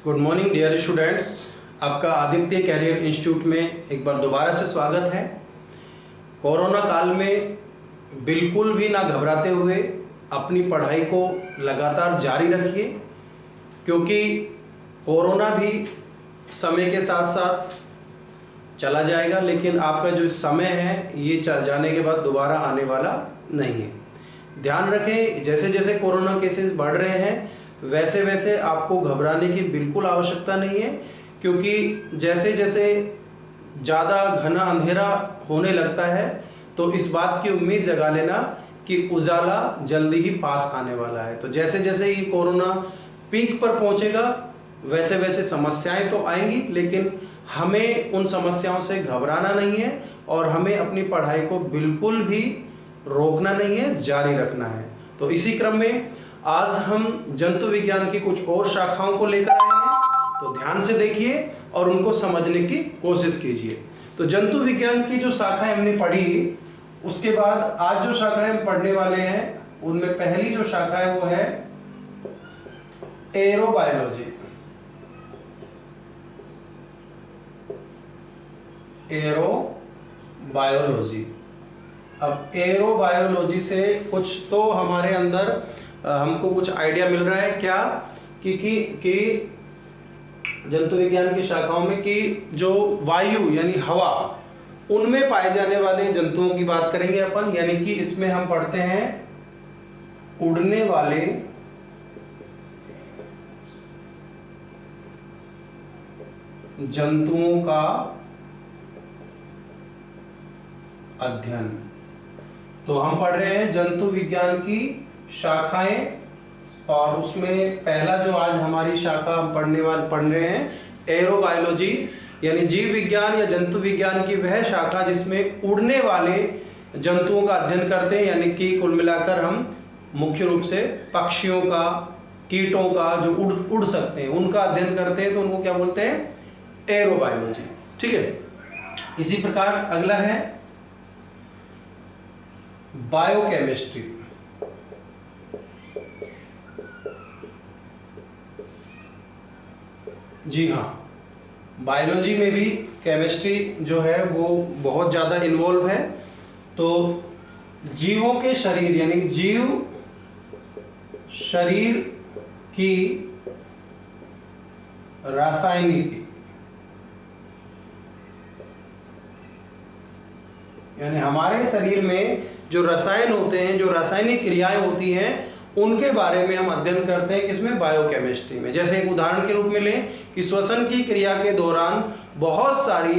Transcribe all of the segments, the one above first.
Good morning dear students, आपका Aditya career institute में एक बार दोबारा से स्वागत है। कोरोना काल में बिल्कुल भी ना घबराते हुए अपनी पढ़ाई को लगातार जारी रखिए, क्योंकि कोरोना भी समय के साथ साथ चला जाएगा, लेकिन आपका जो समय है ये चल जाने के बाद दोबारा आने वाला नहीं है। ध्यान रखें, जैसे जैसे कोरोना केसेस बढ़ रहे हैं वैसे वैसे आपको घबराने की बिल्कुल आवश्यकता नहीं है, क्योंकि जैसे जैसे ज़्यादा घना अंधेरा होने लगता है तो इस बात की उम्मीद जगा लेना कि उजाला जल्दी ही पास आने वाला है। तो जैसे जैसे ये कोरोना पीक पर पहुंचेगा वैसे वैसे समस्याएं तो आएंगी, लेकिन हमें उन समस्याओं से घबराना नहीं है और हमें अपनी पढ़ाई को बिल्कुल भी रोकना नहीं है, जारी रखना है। तो इसी क्रम में आज हम जंतु विज्ञान की कुछ और शाखाओं को लेकर आए हैं, तो ध्यान से देखिए और उनको समझने की कोशिश कीजिए। तो जंतु विज्ञान की जो शाखाएं हमने पढ़ी, उसके बाद आज जो शाखाएं हम पढ़ने वाले हैं उनमें पहली जो शाखा है वो है एरोबायोलॉजी। एरोबायोलॉजी। अब एरोबायोलॉजी से कुछ तो हमारे अंदर हमको कुछ आइडिया मिल रहा है क्या कि जंतु विज्ञान की शाखाओं में कि जो वायु यानी हवा, उनमें पाए जाने वाले जंतुओं की बात करेंगे अपन। यानी कि इसमें हम पढ़ते हैं उड़ने वाले जंतुओं का अध्ययन। तो हम पढ़ रहे हैं जंतु विज्ञान की शाखाएं, और उसमें पहला जो आज हमारी शाखा हम पढ़ रहे हैं एरोबायोलॉजी, यानी जीव विज्ञान या जंतु विज्ञान की वह शाखा जिसमें उड़ने वाले जंतुओं का अध्ययन करते हैं। यानी कि कुल मिलाकर हम मुख्य रूप से पक्षियों का, कीटों का जो उड़ सकते हैं उनका अध्ययन करते हैं, तो उनको क्या बोलते हैं? एरोबायोलॉजी। ठीक है। इसी प्रकार अगला है बायोकेमिस्ट्री। जी हाँ, बायोलॉजी में भी केमिस्ट्री जो है वो बहुत ज़्यादा इन्वॉल्व है। तो जीवों के शरीर यानी जीव शरीर की रासायनिकी, यानी हमारे शरीर में जो रसायन होते हैं, जो रासायनिक क्रियाएं होती हैं, उनके बारे में हम अध्ययन करते हैं किसमें? बायोकेमिस्ट्री में। जैसे एक उदाहरण के रूप में लें कि श्वसन की क्रिया के दौरान बहुत सारी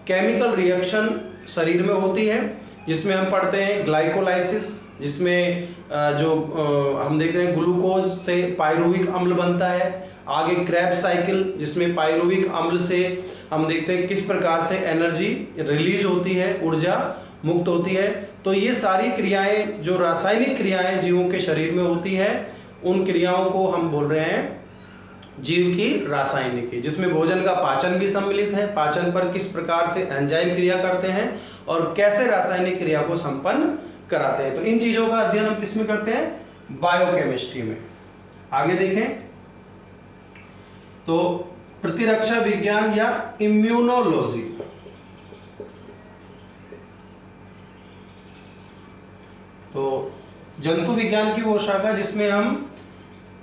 केमिकल रिएक्शन शरीर में होती है, जिसमें हम पढ़ते हैं ग्लाइकोलाइसिस, जिसमें हम देख रहे हैं ग्लूकोज से पायरुविक अम्ल बनता है। आगे क्रेब्स साइकिल, जिसमें पायरुविक अम्ल से हम देखते हैं किस प्रकार से एनर्जी रिलीज होती है, ऊर्जा मुक्त होती है। तो ये सारी क्रियाएं, जो रासायनिक क्रियाएं जीवों के शरीर में होती है, उन क्रियाओं को हम बोल रहे हैं जीव की रासायनिकी, जिसमें भोजन का पाचन भी सम्मिलित है। पाचन पर किस प्रकार से एंजाइम क्रिया करते हैं और कैसे रासायनिक क्रिया को संपन्न कराते हैं, तो इन चीजों का अध्ययन हम किसमें करते हैं? बायोकेमिस्ट्री में। आगे देखें तो प्रतिरक्षा विज्ञान या इम्यूनोलॉजी। तो जंतु विज्ञान की वो शाखा जिसमें हम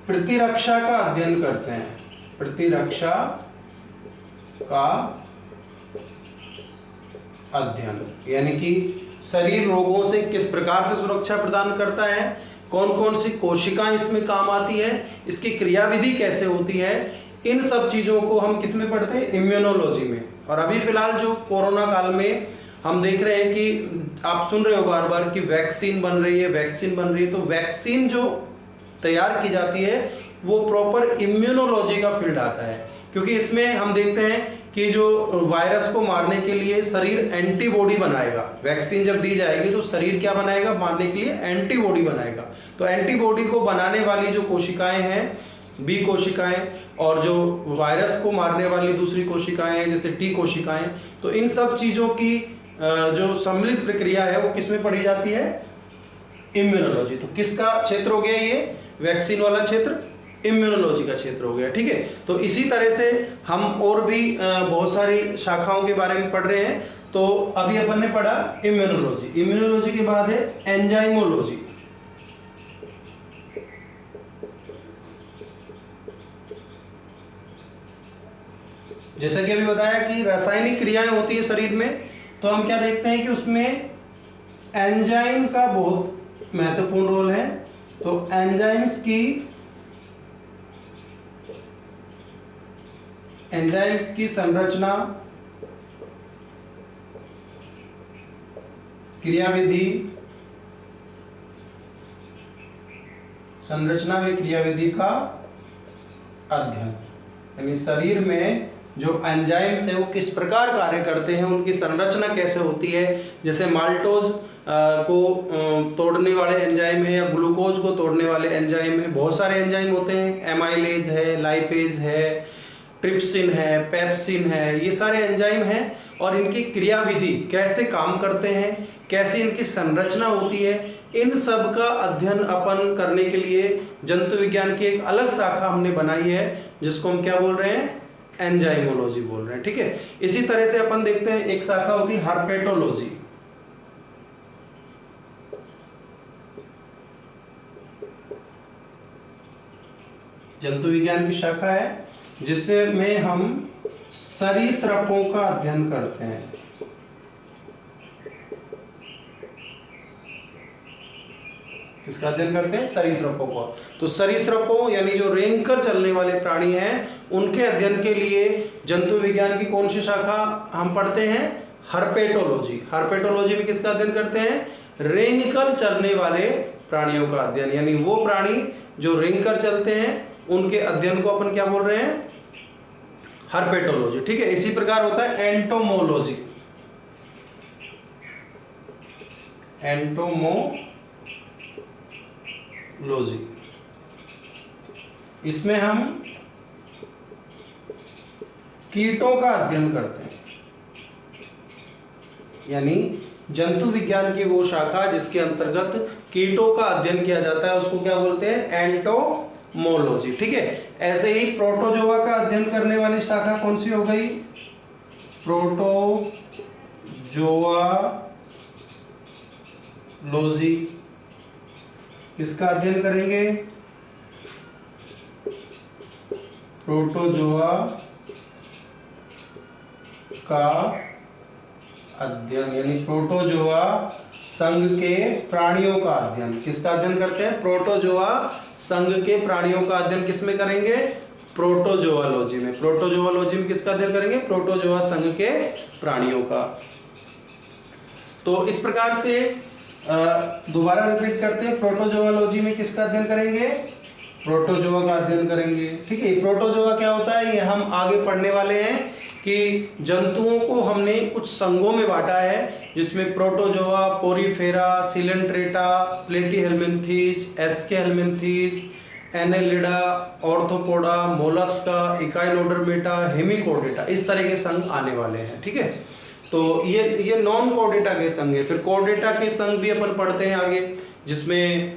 प्रतिरक्षा का अध्ययन करते हैं। प्रतिरक्षा का अध्ययन यानी कि शरीर रोगों से किस प्रकार से सुरक्षा प्रदान करता है, कौन कौन सी कोशिकाएं इसमें काम आती है, इसकी क्रियाविधि कैसे होती है, इन सब चीज़ों को हम किस में पढ़ते हैं? इम्यूनोलॉजी में। और अभी फिलहाल जो कोरोना काल में हम देख रहे हैं कि आप सुन रहे हो बार बार कि वैक्सीन बन रही है, वैक्सीन बन रही है। तो वैक्सीन जो तैयार की जाती है वो प्रॉपर इम्यूनोलॉजी का फील्ड आता है, क्योंकि इसमें हम देखते हैं कि जो वायरस को मारने के लिए शरीर एंटीबॉडी बनाएगा। वैक्सीन जब दी जाएगी तो शरीर क्या बनाएगा? मारने के लिए एंटीबॉडी बनाएगा। तो एंटीबॉडी को बनाने वाली जो कोशिकाएं हैं, बी कोशिकाएं, और जो वायरस को मारने वाली दूसरी कोशिकाएं हैं जैसे टी कोशिकाएं, तो इन सब चीज़ों की जो सम्मिलित प्रक्रिया है वो किस में पढ़ी जाती है? इम्यूनोलॉजी। तो किसका क्षेत्र हो गया ये? वैक्सीन वाला क्षेत्र। इम्यूनोलॉजी का क्षेत्र हो गया। ठीक है, तो इसी तरह से हम और भी बहुत सारी शाखाओं के बारे में पढ़ रहे हैं। तो अभी अपन ने पढ़ा इम्यूनोलॉजी, इम्यूनोलॉजी के बाद है एंजाइमोलॉजी। जैसा कि अभी बताया कि रासायनिक क्रियाएं होती है शरीर में, तो हम क्या देखते हैं कि उसमें एंजाइम का बहुत महत्वपूर्ण रोल है। तो एंजाइम्स की संरचना, क्रियाविधि, संरचना व क्रियाविधि का अध्ययन, यानी शरीर में जो एंजाइम्स है वो किस प्रकार कार्य करते हैं, उनकी संरचना कैसे होती है। जैसे माल्टोज को तोड़ने वाले एंजाइम है या ग्लूकोज को तोड़ने वाले एंजाइम है, बहुत सारे एंजाइम होते हैं, एमाइलेज है, लाइपेज है, ट्रिप्सिन है, पेप्सिन है, ये सारे एंजाइम हैं। और इनकी क्रियाविधि कैसे काम करते हैं, कैसे इनकी संरचना होती है, इन सब का अध्ययन अपन करने के लिए जंतु विज्ञान की एक अलग शाखा हमने बनाई है, जिसको हम क्या बोल रहे हैं, एंजाइमोलॉजी बोल रहे हैं। ठीक है, इसी तरह से अपन देखते हैं एक शाखा होती है हर्पेटोलॉजी। जंतु विज्ञान की शाखा है जिसमें हम सरीसृपों का अध्ययन करते हैं। किसका अध्ययन करते हैं, सरीसृपों का। तो सरीसृपों यानी जो रेंगकर चलने वाले प्राणी हैं, उनके अध्ययन के लिए जंतु विज्ञान की कौन सी शाखा हम पढ़ते हैं, हर्पेटोलॉजी। हर्पेटोलॉजी में किसका अध्ययन करते हैं, रेंगकर चलने वाले प्राणियों का अध्ययन, यानी वो प्राणी जो रेंगकर चलते हैं उनके अध्ययन को अपन क्या बोल रहे हैं, हर्पेटोलॉजी। ठीक है, इसी प्रकार होता है एंटोमोलॉजी। एंटोमोलॉजी, इसमें हम कीटों का अध्ययन करते हैं, यानी जंतु विज्ञान की वो शाखा जिसके अंतर्गत कीटों का अध्ययन किया जाता है उसको क्या बोलते हैं, एंटोमोलॉजी। ठीक है, ऐसे ही प्रोटोजोआ का अध्ययन करने वाली शाखा कौन सी हो गई, प्रोटोजोआलॉजी। किसका अध्ययन करेंगे, प्रोटोजोआ का अध्ययन, यानी प्रोटोजोआ संघ के प्राणियों का अध्ययन। किसका अध्ययन करते हैं, प्रोटोजोआ संघ के प्राणियों का अध्ययन किसमें करेंगे, प्रोटोजोआलॉजी में। प्रोटोजोआलॉजी में किसका अध्ययन करेंगे, प्रोटोजोआ संघ के प्राणियों का। तो इस प्रकार से दोबारा रिपीट करते हैं, प्रोटोजोआलॉजी में किसका अध्ययन करेंगे, प्रोटोजोआ का अध्ययन करेंगे। ठीक है, प्रोटोजोआ क्या होता है ये हम आगे पढ़ने वाले हैं कि जंतुओं को हमने कुछ संघों में बांटा है, जिसमें Protozoa, Porifera, Coelenterata, Platyhelminthes, Aschelminthes, Annelida, Arthropoda, Mollusca, Echinodermata, Hemichordata, इस तरह के संघ आने वाले हैं। ठीक है, तो ये नॉन कोर्डेटा के संघ है। फिर कोर्डेटा के संघ भी अपन पढ़ते हैं आगे, जिसमें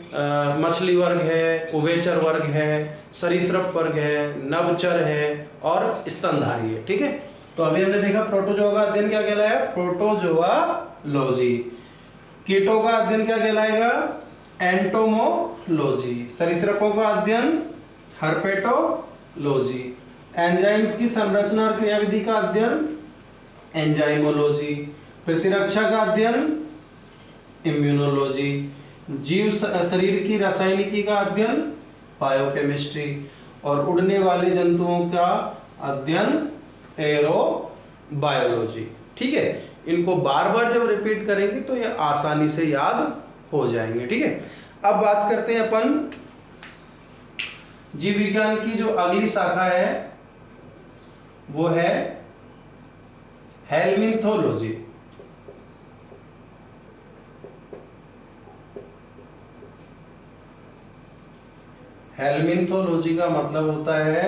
मछली वर्ग है, उभयचर वर्ग है, सरीसृप वर्ग है, नभचर है और स्तनधारी है। ठीक है, तो अभी हमने देखा प्रोटोजोआ का अध्ययन क्या कहलाया, प्रोटोजोआलॉजी। कीटों का अध्ययन क्या कहलाएगा, एंटोमोलॉजी। सरीसृपों का अध्ययन हर्पेटोलॉजी। एंजाइम्स की संरचना और क्रियाविधि का अध्ययन एंजाइमोलॉजी। प्रतिरक्षा का अध्ययन इम्यूनोलॉजी। जीव शरीर की रासायनिकी का अध्ययन बायोकेमिस्ट्री। और उड़ने वाले जंतुओं का अध्ययन एरोबायोलॉजी। ठीक है, इनको बार बार जब रिपीट करेंगे तो ये आसानी से याद हो जाएंगे। ठीक है, अब बात करते हैं अपन जीव विज्ञान की जो अगली शाखा है वो है हेल्मिन्थोलॉजी। हेल्मिन्थोलॉजी का मतलब होता है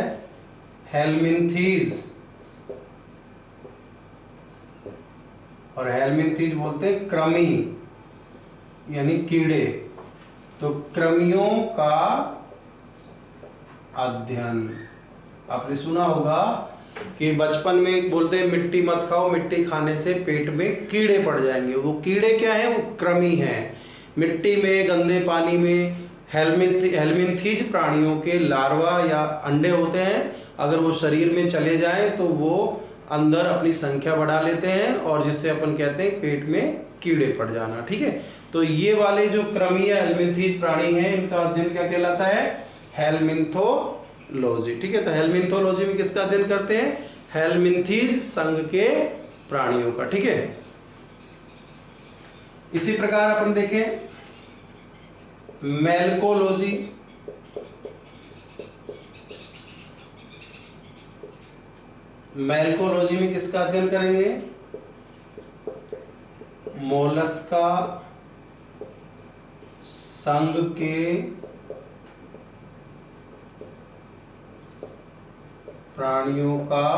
हेल्मिन्थीज, और हेल्मिन्थीज बोलते हैं कृमि यानी कीड़े। तो कृमियों का अध्ययन। आपने सुना होगा कि बचपन में बोलते हैं मिट्टी मत खाओ, मिट्टी खाने से पेट में कीड़े पड़ जाएंगे। वो कीड़े क्या है? वो कृमि हैं। मिट्टी में, गंदे पानी में हेलमिंथीज प्राणियों के लार्वा या अंडे होते हैं। अगर वो शरीर में चले जाएं तो वो अंदर अपनी संख्या बढ़ा लेते हैं और जिससे अपन कहते हैं पेट में कीड़े पड़ जाना। ठीक है, तो ये वाले जो कृमि या हेलमिंथीज प्राणी हैं, इनका अध्ययन क्या कहलाता है? हेलमिंथोलॉजी। ठीक है, तो हेलमिंथोलॉजी में किसका अध्ययन करते हैं? हेलमिंथीज संघ के प्राणियों का। ठीक है, इसी प्रकार अपन देखें मेलकोलॉजी। मेलकोलॉजी में किसका अध्ययन करेंगे? मोलस्का संघ के प्राणियों का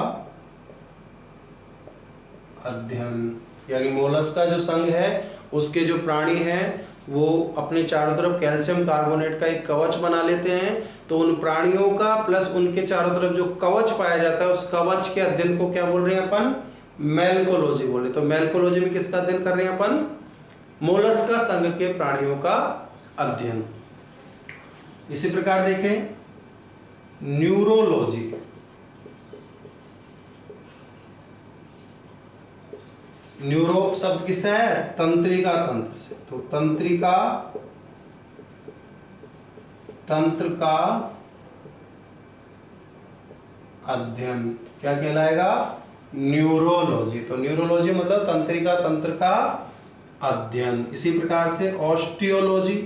अध्ययन। यानी मोलस्का जो संघ है उसके जो प्राणी हैं वो अपने चारों तरफ कैल्शियम कार्बोनेट का एक कवच बना लेते हैं। तो उन प्राणियों का प्लस उनके चारों तरफ जो कवच पाया जाता है उस कवच के अध्ययन को क्या बोल रहे हैं अपन? मेलकोलॉजी बोल रहे। तो मेलकोलॉजी में किसका अध्ययन कर रहे हैं अपन? मोलस्का संघ के प्राणियों का अध्ययन। इसी प्रकार देखें न्यूरोलॉजी। न्यूरो शब्द किससे है? तंत्रिका तंत्र से। तो तंत्रिका तंत्र का अध्ययन क्या कहलाएगा? न्यूरोलॉजी। तो न्यूरोलॉजी मतलब तंत्रिका तंत्र का अध्ययन। इसी प्रकार से ऑस्टियोलॉजी।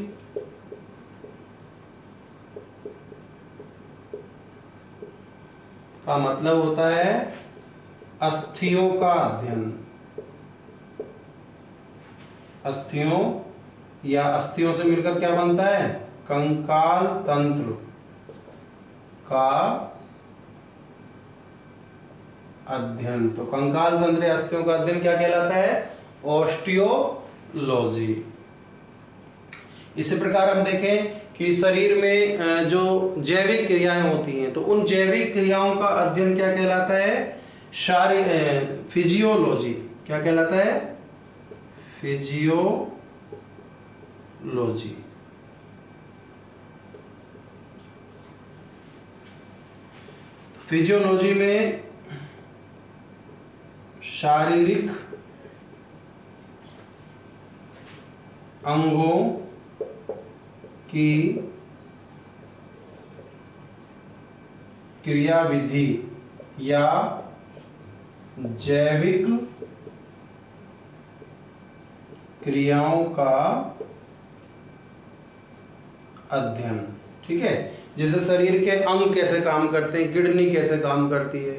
का मतलब होता है अस्थियों का अध्ययन। अस्थियों या अस्थियों से मिलकर क्या बनता है? कंकाल तंत्र का अध्ययन। तो कंकाल तंत्र या अस्थियों का अध्ययन क्या कहलाता है? ऑस्टियोलॉजी। इसी प्रकार हम देखें कि शरीर में जो जैविक क्रियाएं होती हैं तो उन जैविक क्रियाओं का अध्ययन क्या कहलाता है? फिजियोलॉजी। क्या कहलाता है? फिजियोलॉजी। फिजियोलॉजी में शारीरिक अंगों की क्रियाविधि या जैविक क्रियाओं का अध्ययन। ठीक है, जैसे शरीर के अंग कैसे काम करते हैं, किडनी कैसे काम करती है,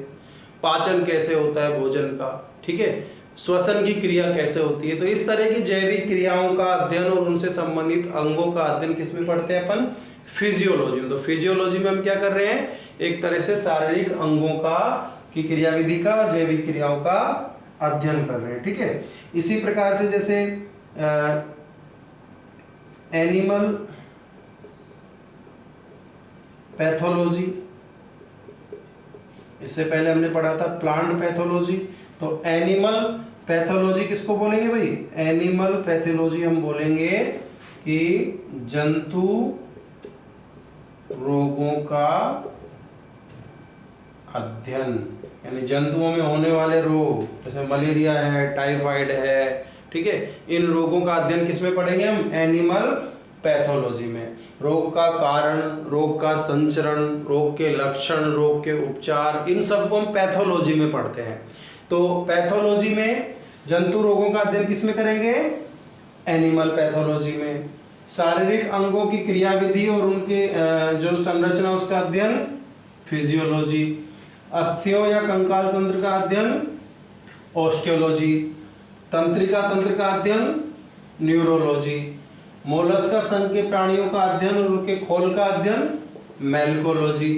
पाचन कैसे होता है भोजन का, ठीक है, श्वसन की क्रिया कैसे होती है। तो इस तरह की जैविक क्रियाओं का अध्ययन और उनसे संबंधित अंगों का अध्ययन किसमें पढ़ते हैं अपन? फिजियोलॉजी में। तो फिजियोलॉजी में हम क्या कर रहे हैं? एक तरह से शारीरिक अंगों का की क्रियाविधि का और जैविक क्रियाओं का अध्ययन कर रहे हैं। ठीक है, इसी प्रकार से जैसे एनिमल पैथोलॉजी, इससे पहले हमने पढ़ा था प्लांट पैथोलॉजी। तो एनिमल पैथोलॉजी किसको बोलेंगे भाई? एनिमल पैथोलॉजी हम बोलेंगे कि जंतु रोगों का अध्ययन, यानी जंतुओं में होने वाले रोग जैसे मलेरिया है, टाइफाइड है, ठीक है, इन रोगों का अध्ययन किसमें पढ़ेंगे हम? एनिमल पैथोलॉजी में। रोग का कारण, रोग का संचरण, रोग के लक्षण, रोग के उपचार, इन सबको हम पैथोलॉजी में पढ़ते हैं। तो पैथोलॉजी में जंतु रोगों का अध्ययन किसमें करेंगे? एनिमल पैथोलॉजी में। शारीरिक अंगों की क्रियाविधि और उनके जो संरचना उसका अध्ययन फिजियोलॉजी। अस्थियों या कंकाल तंत्र का अध्ययन ऑस्टियोलॉजी। तंत्रिका तंत्र का अध्ययन न्यूरोलॉजी। मोलस्का संघ के प्राणियों का अध्ययन और उनके खोल का अध्ययन मेलकोलॉजी।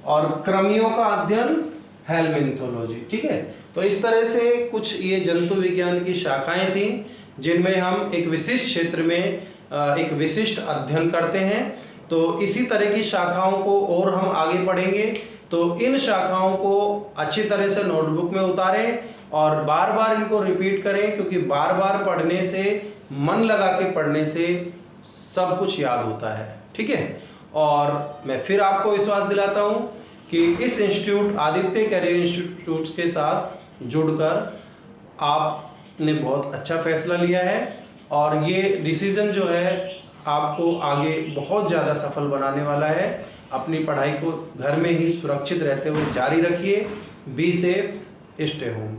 और कृमियों का अध्ययन हेलमिंथोलॉजी। ठीक है, तो इस तरह से कुछ ये जंतु विज्ञान की शाखाएं थीं जिनमें हम एक विशिष्ट क्षेत्र में एक विशिष्ट अध्ययन करते हैं। तो इसी तरह की शाखाओं को और हम आगे पढ़ेंगे। तो इन शाखाओं को अच्छी तरह से नोटबुक में उतारें और बार बार इनको रिपीट करें, क्योंकि बार बार पढ़ने से, मन लगा के पढ़ने से सब कुछ याद होता है। ठीक है, और मैं फिर आपको विश्वास दिलाता हूँ कि इस इंस्टीट्यूट आदित्य कैरियर इंस्टीट्यूट के साथ जुड़कर आपने बहुत अच्छा फैसला लिया है और ये डिसीज़न जो है आपको आगे बहुत ज़्यादा सफल बनाने वाला है। अपनी पढ़ाई को घर में ही सुरक्षित रहते हुए जारी रखिए। Be safe, stay home.